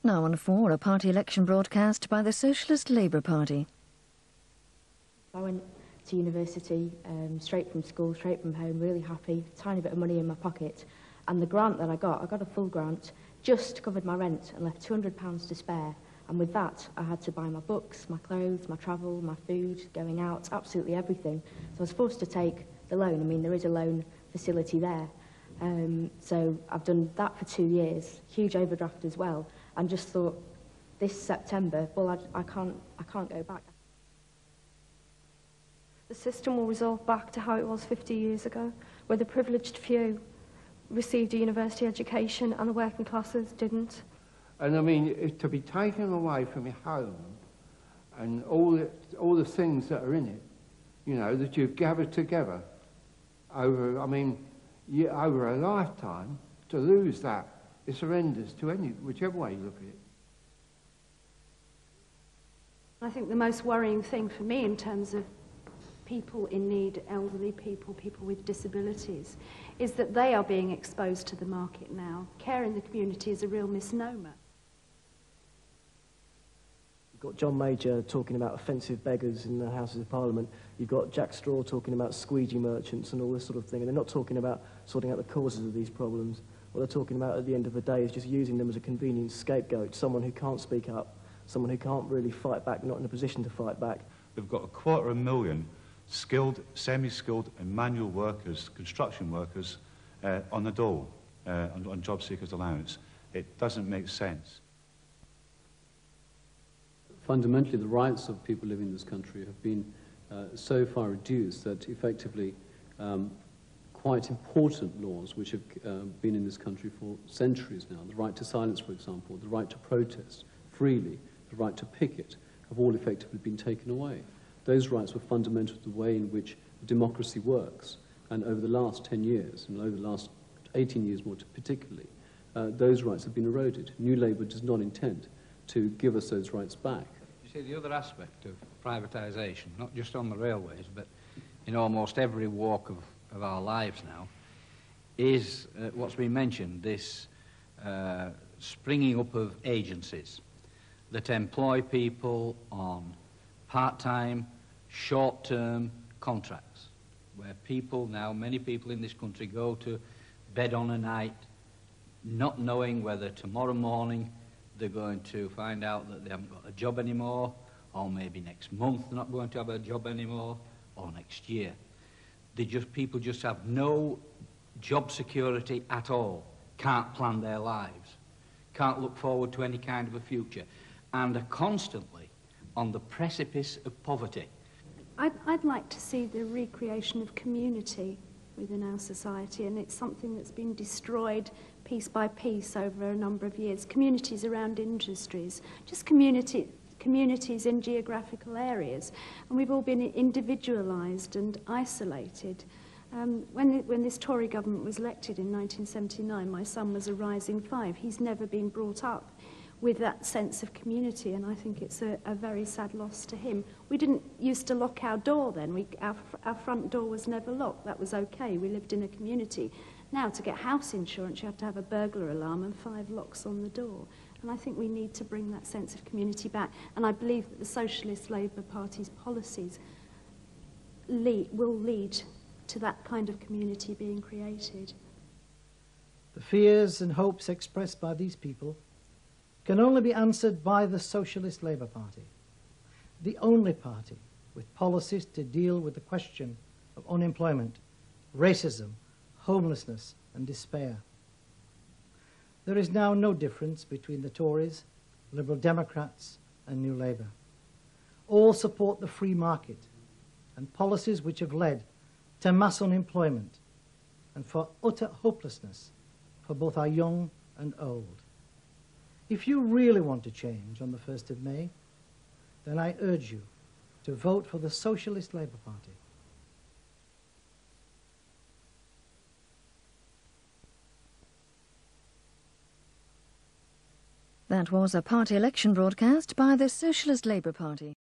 Now on 4, a party election broadcast by the Socialist Labour Party. I went to university straight from school, straight from home, really happy, tiny bit of money in my pocket. And the grant that I got a full grant, just covered my rent and left £200 to spare. And with that, I had to buy my books, my clothes, my travel, my food, going out, absolutely everything. So I was forced to take the loan. I mean, there is a loan facility there. So I've done that for 2 years, huge overdraft as well, and just thought, this September, well, I can't go back. The system will resolve back to how it was 50 years ago, where the privileged few received a university education and the working classes didn't. And I mean, to be taken away from your home and all the things that are in it, you know, that you've gathered together over, I mean, over a lifetime, to lose that, it's horrendous to whichever way you look at it. I think the most worrying thing for me in terms of people in need, elderly people, people with disabilities, is that they are being exposed to the market now. Care in the community is a real misnomer. You've got John Major talking about offensive beggars in the Houses of Parliament. You've got Jack Straw talking about squeegee merchants and all this sort of thing, and they're not talking about sorting out the causes of these problems. What they're talking about at the end of the day is just using them as a convenient scapegoat, someone who can't speak up, someone who can't really fight back, not in a position to fight back. We've got 250,000 skilled, semi-skilled and manual workers, construction workers, on the dole, on job seekers allowance. It doesn't make sense. Fundamentally, the rights of people living in this country have been so far reduced that effectively quite important laws which have been in this country for centuries now, the right to silence, for example, the right to protest freely, the right to picket, have all effectively been taken away. Those rights were fundamental to the way in which democracy works, and over the last 10 years, and over the last 18 years more particularly, those rights have been eroded. New Labour does not intend to give us those rights back. You see, the other aspect of privatisation, not just on the railways, but in almost every walk of our lives now, is what's been mentioned, this springing up of agencies that employ people on part-time, short-term contracts, where people now, many people in this country go to bed on a night not knowing whether tomorrow morning they're going to find out that they haven't got a job anymore, or maybe next month they're not going to have a job anymore, or next year. People just have no job security at all, can't plan their lives, can't look forward to any kind of a future, and are constantly on the precipice of poverty. I'd like to see the recreation of community within our society, and it's something that's been destroyed piece by piece over a number of years. Communities around industries, just communities in geographical areas, and we've all been individualised and isolated. When this Tory government was elected in 1979, my son was a rising 5. He's never been brought up with that sense of community, and I think it's a very sad loss to him. We didn't used to lock our door then. Our front door was never locked. That was okay. We lived in a community. Now, to get house insurance, you have to have a burglar alarm and 5 locks on the door. And I think we need to bring that sense of community back. And I believe that the Socialist Labour Party's policies will lead to that kind of community being created. The fears and hopes expressed by these people can only be answered by the Socialist Labour Party, the only party with policies to deal with the question of unemployment, racism, homelessness and despair. There is now no difference between the Tories, Liberal Democrats and New Labour. All support the free market and policies which have led to mass unemployment and for utter hopelessness for both our young and old. If you really want to change on the 1st of May, then I urge you to vote for the Socialist Labour Party. That was a party election broadcast by the Socialist Labour Party.